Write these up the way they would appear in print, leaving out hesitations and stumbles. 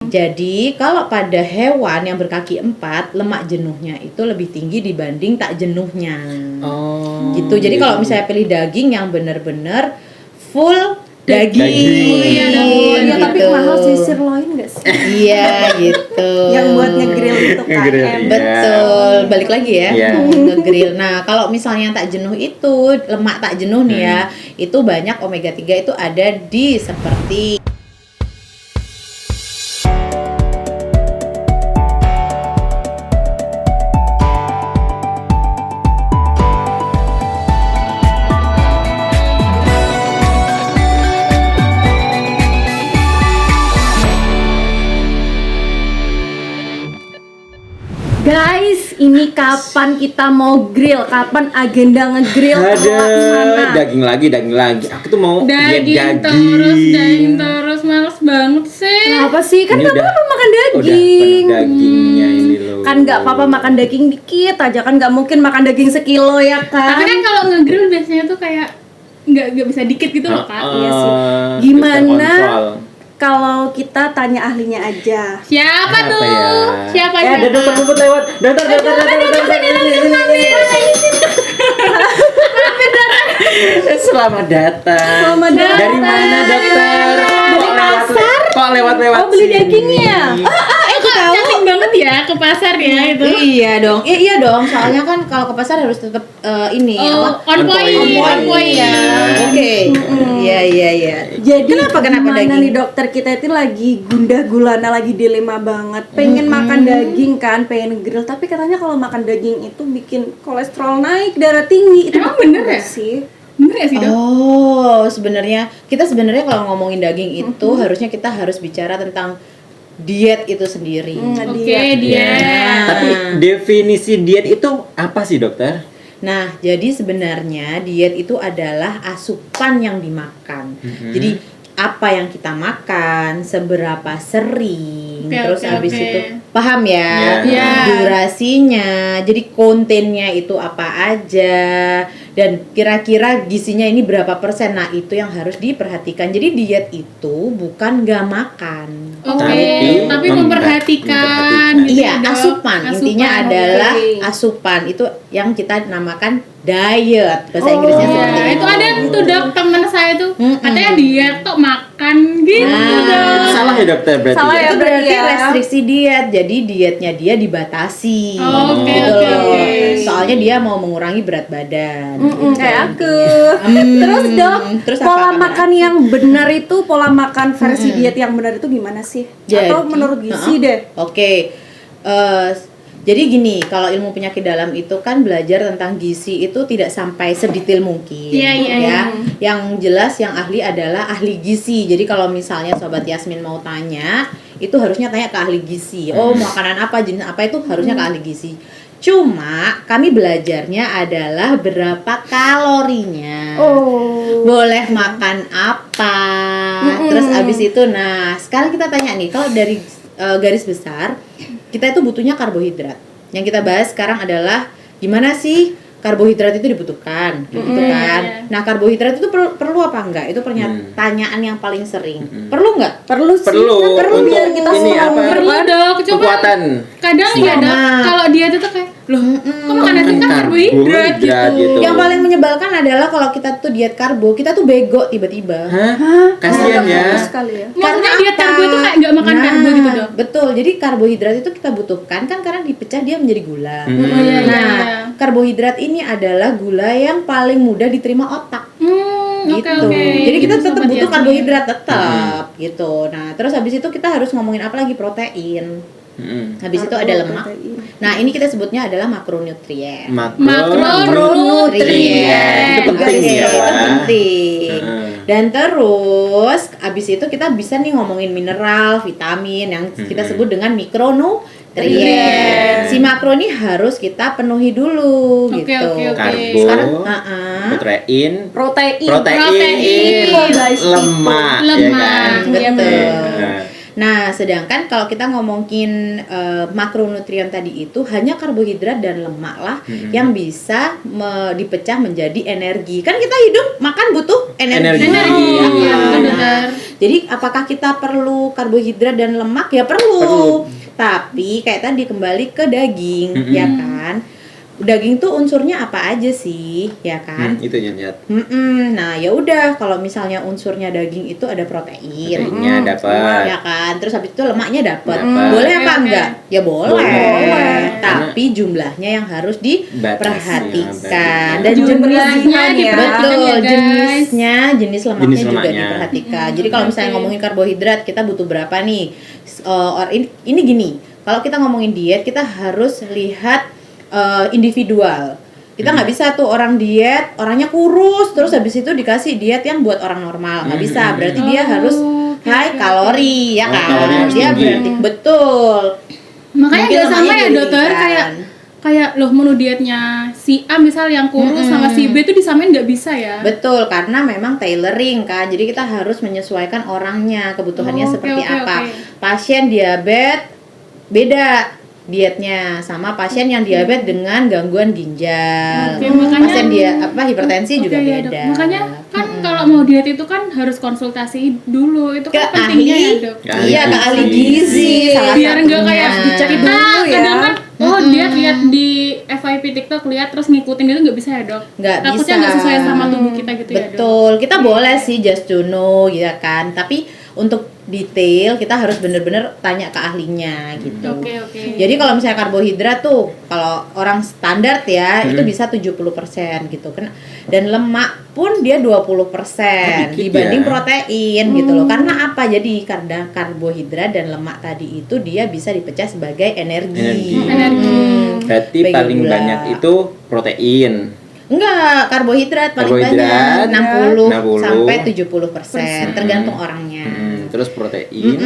Jadi kalau pada hewan yang berkaki 4, lemak jenuhnya itu lebih tinggi dibanding tak jenuhnya. Gitu. Jadi kalau misalnya pilih daging yang benar-benar full daging. Iya, tapi gitu. mahal sih sirloin nggak sih? Iya gitu. Yang buat nge-grill itu kan. Nge-grill, iya. Betul, balik lagi ya, Iya. nge-grill. Nah, kalau misalnya tak jenuh itu, lemak tak jenuh nih ya, itu banyak omega 3 itu ada di seperti Guys, ini kapan kita mau grill? Kapan agenda nge-grill Ada daging lagi. Aku tuh mau daging terus males banget sih. Kenapa sih? Kan Ini gak udah- apa-apa makan Udah daging. penuh dagingnya ini loh. Kan gak apa-apa makan daging dikit aja, kan gak mungkin makan daging sekilo ya kan? Tapi kan kalau nge-grill biasanya tuh kayak nggak bisa dikit gitu loh Kak. Iya sih. Bisa Gimana? kontrol. Kalau kita tanya ahlinya aja. Siapa Apa tuh? ya? Siapa Ada dokter rumput lewat. Dokter. Selamat datang. Selamat datang. Dari mana dokter? Dari pasar? Kok lewat-lewat Oh, beli sini? dagingnya. Kok cantik banget ya ke pasar ya itu. Iya dong, iya dong. Soalnya kan kalau ke pasar harus tetap ini Oh, apa? on point ya. Oke. Iya. Jadi Kenapa gimana daging? nih dokter, kita itu lagi gundah gulana, lagi dilema banget. Pengen makan daging kan, pengen grill, tapi katanya kalau makan daging itu bikin kolesterol naik, darah tinggi. Itu Emang bener ya? sih? Bener ya sih dok? Oh, sebenarnya kalau ngomongin daging itu harusnya kita harus bicara tentang diet itu sendiri. Oke dia. Ya. Tapi definisi diet itu apa sih dokter? Nah, jadi sebenarnya diet itu adalah asupan yang dimakan. Jadi apa yang kita makan, seberapa sering, Oke, terus oke, habis oke. itu paham ya? Iya. Durasinya, jadi kontennya itu apa aja, dan kira-kira gizinya ini berapa persen. Nah, itu yang harus diperhatikan. Jadi diet itu bukan nggak makan. Oke, tapi memperhatikan. gitu Iya, ya, Dok. asupan. Intinya adalah oke. asupan. Itu yang kita namakan diet. Bahasa Inggrisnya Iya, seperti itu ada tuh dok temen saya tuh katanya diet tuh makan gitu dok. Salah ya dokter berarti. Salah ya? ya? Itu berarti berarti ya. restriksi diet. Jadi dietnya dia dibatasi. Oh, oke, gitu oke, loh. oke. Soalnya dia mau mengurangi berat badan. Kayak aku. Terus dok, Terus pola apa, makan yang benar itu, pola makan versi diet yang benar itu gimana sih? Atau Jadi, menurut gizi deh? Oke. Jadi gini, kalau ilmu penyakit dalam itu kan belajar tentang gizi itu tidak sampai sedetail mungkin. Iya, iya, ya. iya. Yang jelas yang ahli adalah ahli gizi. Jadi kalau misalnya sobat Yasmin mau tanya, itu harusnya tanya ke ahli gizi. Oh, makanan apa, jenis apa, itu harusnya ke ahli gizi. Cuma kami belajarnya adalah berapa kalorinya. Oh. Boleh makan apa. Terus abis itu, nah sekarang kita tanya nih, kalau dari garis besar kita itu butuhnya karbohidrat. Yang kita bahas sekarang adalah gimana sih karbohidrat itu dibutuhkan, gitu kan. iya. Nah, karbohidrat itu perlu apa enggak? Itu pertanyaan yang paling sering. Perlu enggak? Perlu sih. Perlu Kan perlu untuk biar kita ini semangat. apa? Perlu dok, cuma Kekuatan. kadang ya dok Semangat. kalau diet itu kayak loh kok makan nasi kan karbohidrat gitu. gitu. Yang paling menyebalkan adalah kalau kita tuh diet karbo, kita tuh bego tiba-tiba. Hah? Kasihan ya. Bagus sekali ya. Maksudnya Karena diet apa? karbo itu kayak nggak makan karbo gitu dok. Betul, jadi karbohidrat itu kita butuhkan kan karena dipecah dia menjadi gula. Oh, iya, iya, Nah, iya. karbohidrat ini adalah gula yang paling mudah diterima otak. Oke Gitu. oke. Jadi kita Gitu, tetap Sobat butuh Yasmin. karbohidrat tetap gitu. Nah, terus habis itu kita harus ngomongin apa lagi? Protein. Habis itu ada lemak. Protein. Nah, ini kita sebutnya adalah makronutrien. Makronutrien. Itu penting Oke, ya. itu penting. Heeh. Dan terus abis itu kita bisa nih ngomongin mineral, vitamin yang kita sebut dengan mikronutrien. Si makro ini harus kita penuhi dulu Oke, gitu. oke, oke. Karbo, Sekarang protein, Protein. protein, Protein. Guys, lemak, ya Lemak, kan? iya, betul. Nah, Nah, sedangkan kalau kita ngomongin makronutrien tadi itu hanya karbohidrat dan lemak lah yang bisa dipecah menjadi energi. Kan kita hidup makan butuh energi. Energi. Ya kan? Iya, benar. Nah, jadi apakah kita perlu karbohidrat dan lemak? Ya perlu. Tapi kayak tadi kembali ke daging, ya kan? Daging tuh unsurnya apa aja sih, ya kan? Itu yang lihat. Nah, ya udah kalau misalnya unsurnya daging itu ada protein. Proteinnya dapat. Ya kan, terus habis itu lemaknya dapat. Dapat. Boleh apa Oke, enggak? Ya boleh. Boleh. Tapi jumlahnya yang harus diperhatikan Batasi, dan Jumlahnya jenis diperhatikan betul ya, guys. jenis lemaknya Jenis juga lemaknya. diperhatikan. Jadi kalau misalnya Oke. ngomongin karbohidrat kita butuh berapa nih? Ini gini. Kalau kita ngomongin diet kita harus lihat individual. Kita nggak bisa tuh orang diet, orangnya kurus, terus habis itu dikasih diet yang buat orang normal. Nggak bisa, berarti dia harus oke, high oke, kalori, ya Oh, kan? kalori harus Dia tinggi. berarti betul. Makanya Mungkin nggak sama lemaknya ya dokter, ditinggikan. kayak loh menu dietnya si A misal yang kurus sama si B itu disamain nggak bisa ya? Betul, karena memang tailoring kan. Jadi kita harus menyesuaikan orangnya, kebutuhannya Oh, oke, seperti oke, apa. oke. Pasien diabetes beda dietnya sama pasien yang diabetes dengan gangguan ginjal. Oke, makanya- pasien hipertensi Oke, juga ya, Dok. beda. Makanya kan kalau mau diet itu kan harus konsultasi dulu. Itu Ke kan pentingnya ahli, ya, Dok. Ke ahli iya ke ahli gizi. gizi. Salah Biar nggak satunya. kayak dicek kita dulu ya. kadang kan diet lihat di FYP TikTok lihat terus ngikutin itu nggak bisa ya, Dok? Nggak Takutnya bisa. nggak sesuai sama tubuh kita gitu ya, Dok. Betul, kita boleh sih just to know ya kan. Tapi untuk detail kita harus bener-bener tanya ke ahlinya gitu. Oke. Jadi kalau misalnya karbohidrat tuh kalau orang standar ya itu bisa 70% gitu kan. Dan lemak pun dia 20% Dikit dibanding ya. protein gitu loh. Karena apa? Jadi karena karbohidrat dan lemak tadi itu dia bisa dipecah sebagai energi. Energi. Berarti Bagi paling gula. banyak itu protein. Enggak, karbohidrat paling Karbohidrat, banyak 60 60 sampai 70%, tergantung orangnya. Terus protein.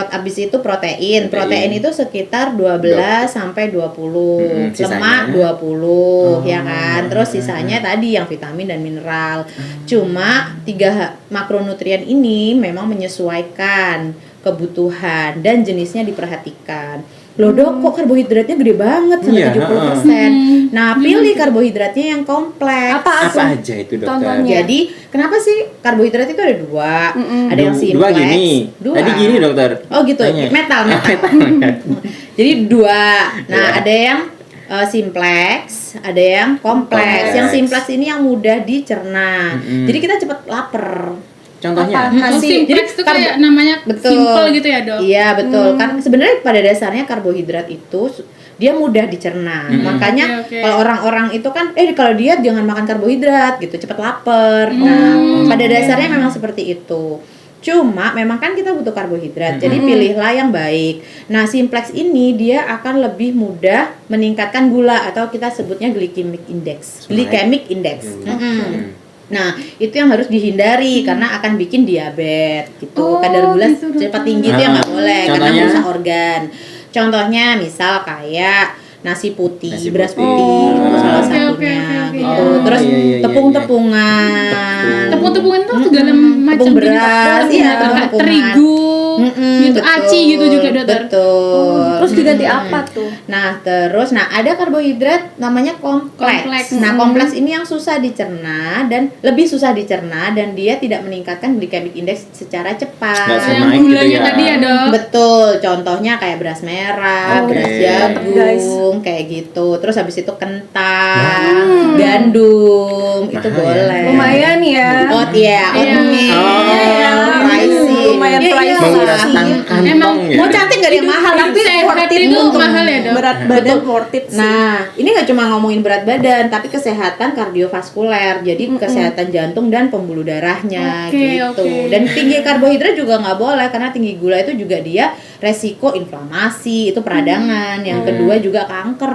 Abis itu protein. Protein itu sekitar 12 sampai 20. Sisanya? Lemak 20 ya kan. Terus sisanya tadi yang vitamin dan mineral. Cuma 3 makronutrien ini memang menyesuaikan kebutuhan dan jenisnya diperhatikan. Loh dok, kok karbohidratnya gede banget sampai Iya, 70%. Nah, pilih karbohidratnya yang kompleks. Apa Apa aja itu dokter? Contohnya? Jadi, kenapa sih karbohidrat itu ada 2? Ada yang simplex. Dua gini. Tadi gini dokter. Oh gitu, Tanya. metal. Jadi 2. Nah, Iya. ada yang simplex, ada yang kompleks. Kompleks. Yang simplex ini yang mudah dicerna. Jadi kita cepat lapar. Contohnya. Oh, simplex itu kayak namanya Betul. simple gitu ya, Dok? Iya betul. Kan sebenarnya pada dasarnya karbohidrat itu dia mudah dicerna. Makanya Oke. kalau orang-orang itu kan kalau diet jangan makan karbohidrat gitu, cepat lapar. Nah, pada dasarnya memang seperti itu. Cuma memang kan kita butuh karbohidrat. Jadi pilihlah yang baik. Nah, simplex ini dia akan lebih mudah meningkatkan gula atau kita sebutnya glycemic index. Glycemic index. Nah, itu yang harus dihindari karena akan bikin diabetes gitu. Oh, Kadar gula gitu, dokter. cepat tinggi itu yang nggak boleh karena Contohnya? merusak organ. Contohnya misal kayak nasi putih, Nasi beras putih. putih itu salah Oke, satunya oke. gitu. Oh, Terus iya, iya, tepung-tepungan. Tepung-tepungan tuh segala macam Tepung beras, jenis iya, kayak tepung-tepungan. terigu, gitu, betul. aci gitu juga, Dokter. Betul. Terus diganti apa tuh? Nah, ada karbohidrat namanya kompleks. Kompleks. Nah, kompleks ini yang susah dicerna dan lebih susah dicerna dan dia tidak meningkatkan glycemic index secara cepat. Nggak Yang naik gitu gulanya ya. tadi ya, Dok. Betul, contohnya kayak beras merah, Oke. beras Guys. jagung, kayak gitu. Terus habis itu kentang, gandum, itu Mahal ya. boleh. Lumayan ya. Oat ya, oatmeal, Oh. pricing. Lumayan Ya, pricing. iyalah. Menguras kantong Emang ya. Mau cantik gak ada yang mahal, tapi Sehat worth it itu untuk mahal ya, Dok? Berat badan worth it sih. Nah, ini nggak cuma ngomongin berat badan, tapi kesehatan kardiovaskuler, jadi kesehatan jantung dan pembuluh darahnya Oke, gitu. oke. Dan tinggi karbohidrat juga nggak boleh karena tinggi gula itu juga dia resiko inflamasi, itu peradangan. Yang kedua juga kanker.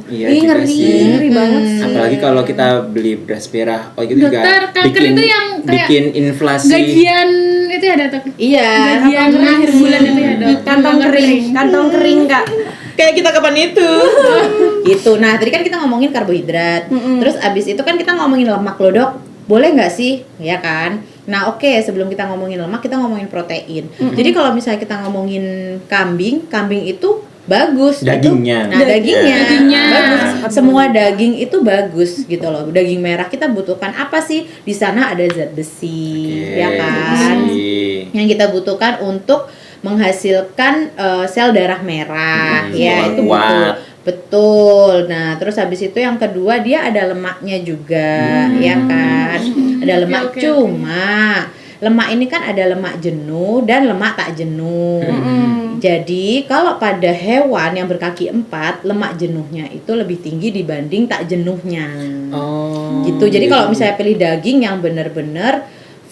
Iya Ih, juga ngeri, sih. ngeri banget sih. Apalagi kalau kita beli beras merah, itu juga Dokter, kanker itu yang kayak bikin inflasi. Gajian itu ya, Dokter? Iya. Gajian akhir bulan itu ya, Dok? Kantong kering Kak. Kayak kita kapan itu? Gitu. Nah, tadi kan kita ngomongin karbohidrat. Terus abis itu kan kita ngomongin lemak loh, Dok. Boleh nggak sih? Ya kan? Nah, oke, sebelum kita ngomongin lemak, kita ngomongin protein. Jadi kalau misalnya kita ngomongin kambing itu bagus. Dagingnya. Nah, dagingnya Dagingnya. bagus. Semua daging itu bagus gitu loh. Daging merah kita butuhkan apa sih? Di sana ada zat besi, ya kan? Besi. Yang kita butuhkan untuk menghasilkan sel darah merah, ya itu kuat. betul. Betul. Nah, terus habis itu yang kedua dia ada lemaknya juga, ya kan? Ada lemak. Oke. Cuma lemak ini kan ada lemak jenuh dan lemak tak jenuh. Jadi kalau pada hewan yang berkaki 4, lemak jenuhnya itu lebih tinggi dibanding tak jenuhnya. Oh. Gitu. Jadi kalau misalnya pilih daging yang benar-benar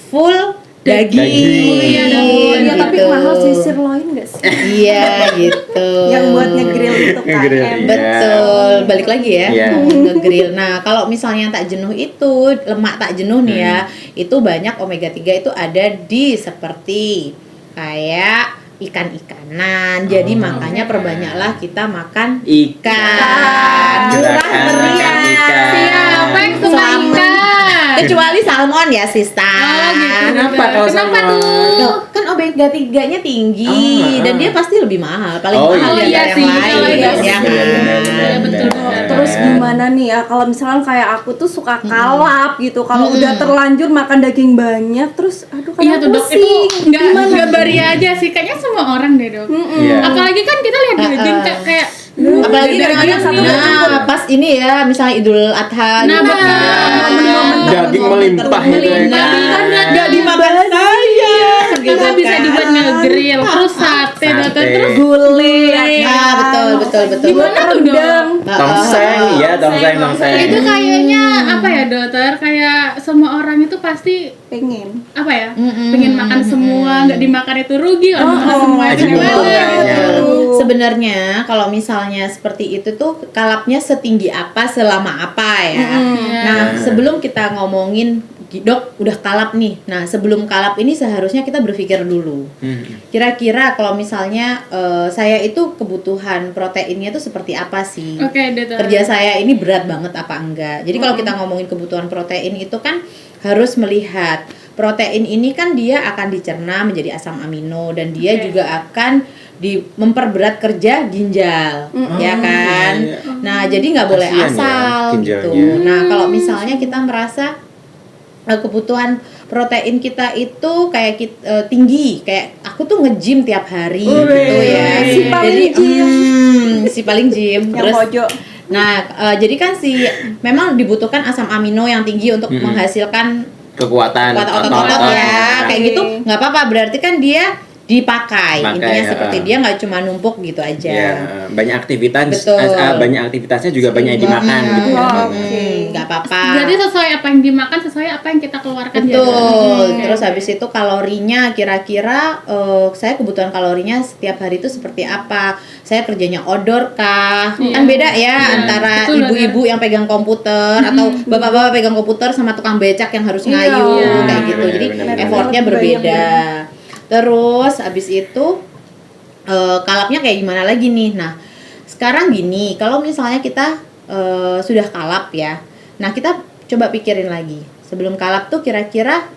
full daging. Daging. Iya, Iya, tapi gitu. mahal sih sirloin nggak sih? Iya gitu. Yang buat ngegrill itu kan. Ngegrill, iya. Betul, balik lagi ya, Iya. ngegrill. Nah, kalau misalnya yang tak jenuh itu, lemak tak jenuh nih ya, itu banyak omega 3 itu ada di seperti kayak ikan-ikanan. Jadi makanya perbanyaklah kita makan ikan. Murah Gerakan meriah. makan ikan. Siapa yang suka Salmon. ikan? Kecuali salmon ya, Sista. Oh gitu. Kenapa kalau Kenapa sama- tuh? Loh, kan omega 3-nya tinggi Oh, dan dia pasti lebih mahal, paling Oh, mahal iya dari sih, yang kalau lain, iya ya sih. kan? Iya, betul. Terus gimana nih ya kalau misalkan kayak aku tuh suka kalap gitu. Kalau udah terlanjur makan daging banyak terus aduh Iya kadang tuh dok, itu pusing. nggak baria aja sih, kayaknya semua orang deh dok. Iya. Apalagi kan kita lihat daging kayak Apalagi daging kadang-kadang nih. pas ini ya, misalnya Idul Adha Nah, gitu betul. kan. Daging melimpah itu ya Nah, kan. nggak dimakan saya gitu Karena bisa kan. dibuat ngegrill, terus sate, dokter, terus Gulai. Nah, betul. gimana tuh dok? Tongseng, iya tongseng. Itu kayaknya apa ya dokter? Kayak semua orang itu pasti Pengen. apa ya? Pengen makan semua, nggak dimakan itu rugi lah makan semua itu Aji mumpung gimana? kayaknya. Sebenarnya kalau misalnya seperti itu tuh kalapnya setinggi apa, selama apa ya. Nah, sebelum kita ngomongin dok udah kalap nih. Nah, sebelum kalap ini seharusnya kita berpikir dulu. Kira-kira kalau misalnya saya itu kebutuhan proteinnya tuh seperti apa sih? Oke, dokter. Kerja saya ini berat banget apa enggak? Jadi kalau kita ngomongin kebutuhan protein itu kan harus melihat protein ini kan dia akan dicerna menjadi asam amino dan dia juga akan memperberat kerja ginjal, ya kan? iya. Nah, jadi nggak boleh Kasian ya asal gitu. ginjalnya. Nah, kalau misalnya kita merasa kebutuhan protein kita itu kayak tinggi, kayak aku tuh nge-gym tiap hari gitu ya. Si paling gym. Si paling gym. Yang pojok. Nah, jadi kan memang dibutuhkan asam amino yang tinggi untuk menghasilkan Kekuatan otot-otot ya, kayak gitu nggak apa-apa. Berarti kan dia dipakai. Intinya ya. seperti dia nggak cuma numpuk gitu aja. Ya, banyak aktivitas, Betul. banyak aktivitasnya juga banyak yang dimakan gitu ya. Nggak apa-apa. Berarti sesuai apa yang dimakan, sesuai apa yang kita keluarkan. Betul. Oke. Terus habis itu kalorinya kira-kira saya kebutuhan kalorinya setiap hari itu seperti apa? Saya kerjanya outdoor kah? Kan beda ya antara betul, ibu-ibu yang pegang komputer atau bapak-bapak pegang komputer sama tukang becak yang harus ngayu kayak gitu. Jadi benar-benar. effortnya berbeda. Terus habis itu kalapnya kayak gimana lagi nih? Nah, sekarang gini, kalau misalnya kita sudah kalap ya. Nah, kita coba pikirin lagi. Sebelum kalap tuh kira-kira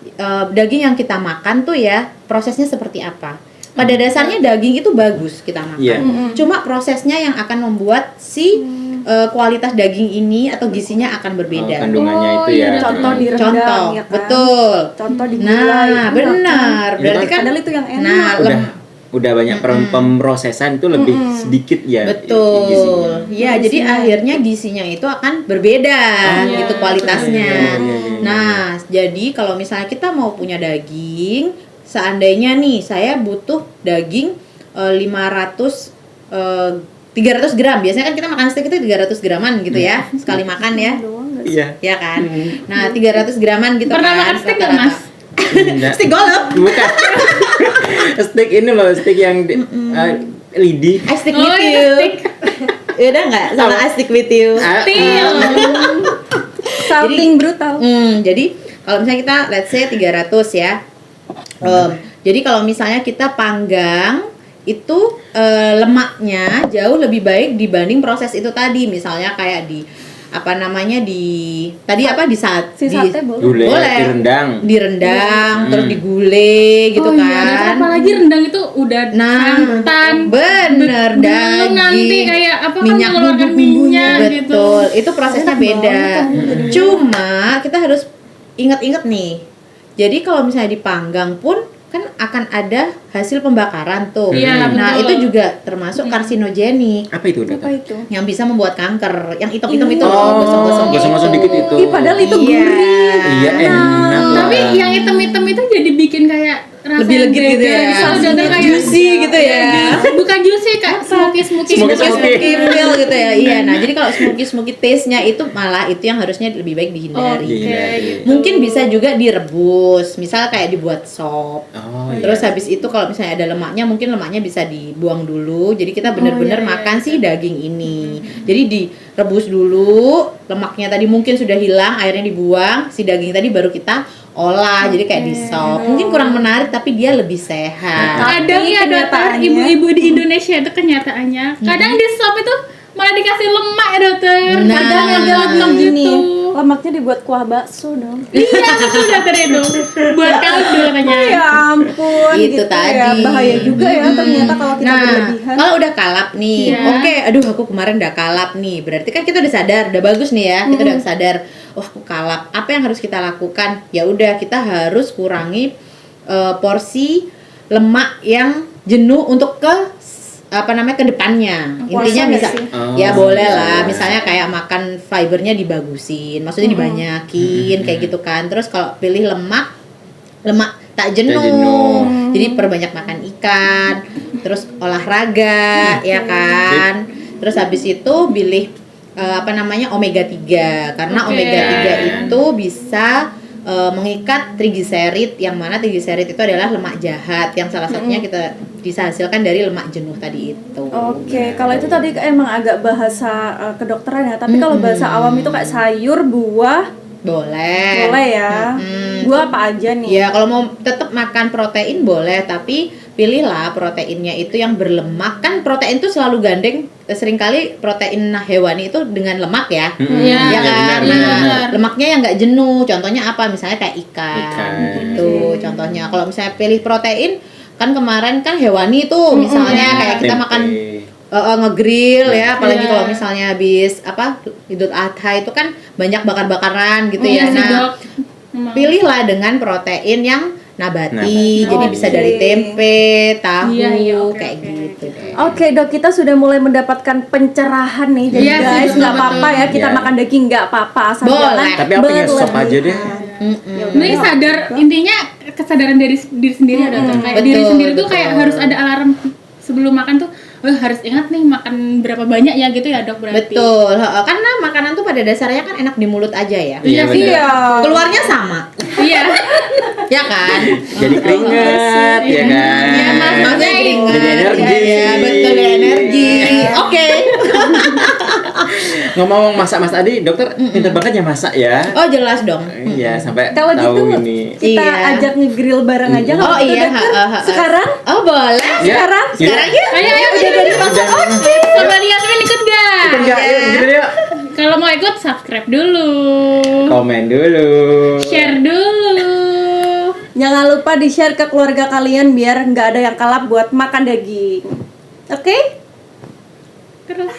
daging yang kita makan tuh ya prosesnya seperti apa? Pada dasarnya daging itu bagus kita makan. Iya. Cuma prosesnya yang akan membuat si kualitas daging ini atau gizinya akan berbeda. Kandungannya itu iya, ya. Contoh di rendang Contoh, ya kan. betul. Contoh di gulai. Nah, Iya benar. kan? Berarti kan Padahal itu yang enak. Nah, Udah banyak pemrosesan itu lebih sedikit ya. betul. gizinya. Ya, jadi akhirnya gizinya itu akan berbeda gitu kualitasnya. Iya. Nah, jadi kalau misalnya kita mau punya daging, seandainya nih saya butuh daging 300 gram. Biasanya kan kita makan steak itu 300 graman gitu ya. Sekali makan ya. Iya. Ya kan? Nah, 300 graman gitu Pernah kan. makan steak nggak, rata-rata. Mas? Enggak. Steak golep. Bukan. Steak ini loh, steak yang lidi. I stick Oh, with itu you. steak. Udah nggak sama I stick with you. Til. Salting brutal. Jadi kalau misalnya kita let's say 300 ya. Jadi kalau misalnya kita panggang itu lemaknya jauh lebih baik dibanding proses itu tadi. Misalnya kayak apa namanya di tadi apa di saat Si sate boleh. Gulai, boleh direndang. direndang Hmm. terus digulai gitu Oh iya, dan kan. apalagi rendang itu udah Nah, santan. bener, belum daging, nanti kayak apa minyak, kan mengeluarkan bumbu-bumbunya, minyak gitu. betul. Itu prosesnya Enak beda. banget, kamu. Cuma kita harus ingat-ingat nih. Jadi kalau misalnya dipanggang pun kan akan ada hasil pembakaran tuh. Iya, Nah, betul. itu juga termasuk karsinogenik Apa itu, Apa dokter? itu? yang bisa membuat kanker. Yang hitam-hitam itu Oh, loh, gosong-gosong. gosong-gosong dikit itu. Ih, padahal itu Iya. gurih. Iya, enak. Tapi lah. yang hitam-hitam itu jadi bikin kayak rasa Lebih legit gitu beda ya. gitu, udah kayak Juicy gitu ya. bukan juicy kayak smoky Smoky feel gitu ya. Iya, nah jadi kalau smoky taste-nya itu malah itu yang harusnya lebih baik dihindari. Dihindari. gitu. Mungkin bisa juga direbus, misal kayak dibuat sop. Oh, iya. Terus habis itu kalau misalnya ada lemaknya, mungkin lemaknya bisa dibuang dulu. Jadi kita benar-benar iya, makan si daging ini. Jadi direbus dulu, lemaknya tadi mungkin sudah hilang, airnya dibuang, si daging tadi baru kita olah. Jadi kayak di sop. Mungkin kurang menarik tapi dia lebih sehat. Kadang Tapi ya dokter, kenyataannya- ibu-ibu di Indonesia itu kenyataannya kadang di sop itu malah dikasih lemak ya dokter. Nah. Kadang yang lemak Gini, gitu. lemaknya dibuat kuah bakso dong. Iya betul dokter itu. Buat kaldu katanya. Ya ampun, Itu gitu tadi. ya. Bahaya juga ya ternyata kalau kita Nah, berlebihan. kalau udah kalap nih, Iya. oke, aduh aku kemarin udah kalap nih, berarti kan kita udah sadar, udah bagus nih ya, kita udah sadar, wah aku kalap, apa yang harus kita lakukan? Ya udah kita harus kurangi porsi lemak yang jenuh untuk ke apa namanya ke depannya. Puasa Intinya nggak bisa sih? ya Oh, boleh iya. lah, misalnya kayak makan fibernya dibagusin, maksudnya dibanyakin kayak gitu kan. Terus kalau pilih lemak tak jenuh. jenuh. Jadi perbanyak makan ikan, terus olahraga ya kan. Terus habis itu pilih apa namanya omega 3 karena Oke. omega 3 itu bisa mengikat trigliserid yang mana trigliserid itu adalah lemak jahat yang salah satunya kita bisa hasilkan dari lemak jenuh tadi itu. Oke, kalau itu tadi emang agak bahasa kedokteran ya. Tapi kalau bahasa awam itu kayak sayur, buah, Boleh. boleh ya. Buah apa aja nih? Ya kalau mau tetap makan protein boleh, tapi pilihlah proteinnya itu yang berlemak. Kan protein itu selalu gandeng seringkali protein hewani itu dengan lemak ya. Iya. Ya kan? benar, Nah, benar. lemaknya yang nggak jenuh. Contohnya apa? Misalnya kayak ikan. Ikan. Gitu. Contohnya kalau misalnya pilih protein kan kemarin kan hewani tuh misalnya kayak kita Tempe. makan ngegrill ya, apalagi Iya. kalau misalnya habis apa Idul Adha itu kan banyak bakar-bakaran gitu Iya ya. sih, Nah, Dok. Emang. pilihlah dengan protein yang nabati, Nabati. jadi bisa dari Oke. tempe, tahu, Iya, iya, oke, kayak oke. gitu deh. Oke dok, kita sudah mulai mendapatkan pencerahan nih. Jadi Iya sih, guys, betul, nggak apa-apa ya kita Iya. makan daging, nggak apa-apa. Asal Boleh. jangan Tapi apa ya, sop aja deh. berlebihan. Ya udah, Ini nggak sadar apa-apa. intinya kesadaran dari diri sendiri ya dokter. Kayak diri Betul, sendiri tuh betul. kayak harus ada alarm sebelum makan tuh. Oh, harus ingat nih makan berapa banyak ya gitu ya dok berarti. Betul, karena makanan tuh pada dasarnya kan enak di mulut aja ya. Iya sih. Iya. Keluarnya sama, Iya. ya kan? Jadi keringat, ya kan? Iya, Maksudnya keringat, Jadi energi. ya, betul ya, energi. Oke. Ngomong masak Mas Adi, dokter pintar banget ya masak ya. Oh jelas dong. Iya, sampai Kalau tahu gitu ini. kita Iya. ajak ngegrill bareng aja kalau Oh gitu, iya, dokter. ha. Sekarang Oh boleh. Ya, sekarang? yuk. Sekarang yuk. Ayo udah dari Udah. Sobat Yasmin ikut gak? Ikut nggak? Yuk, gitu yuk. Kalau mau ikut subscribe dulu. Komen dulu. Share dulu. jangan lupa di-share ke keluarga kalian biar nggak ada yang kalap buat makan daging. Oke? Terus.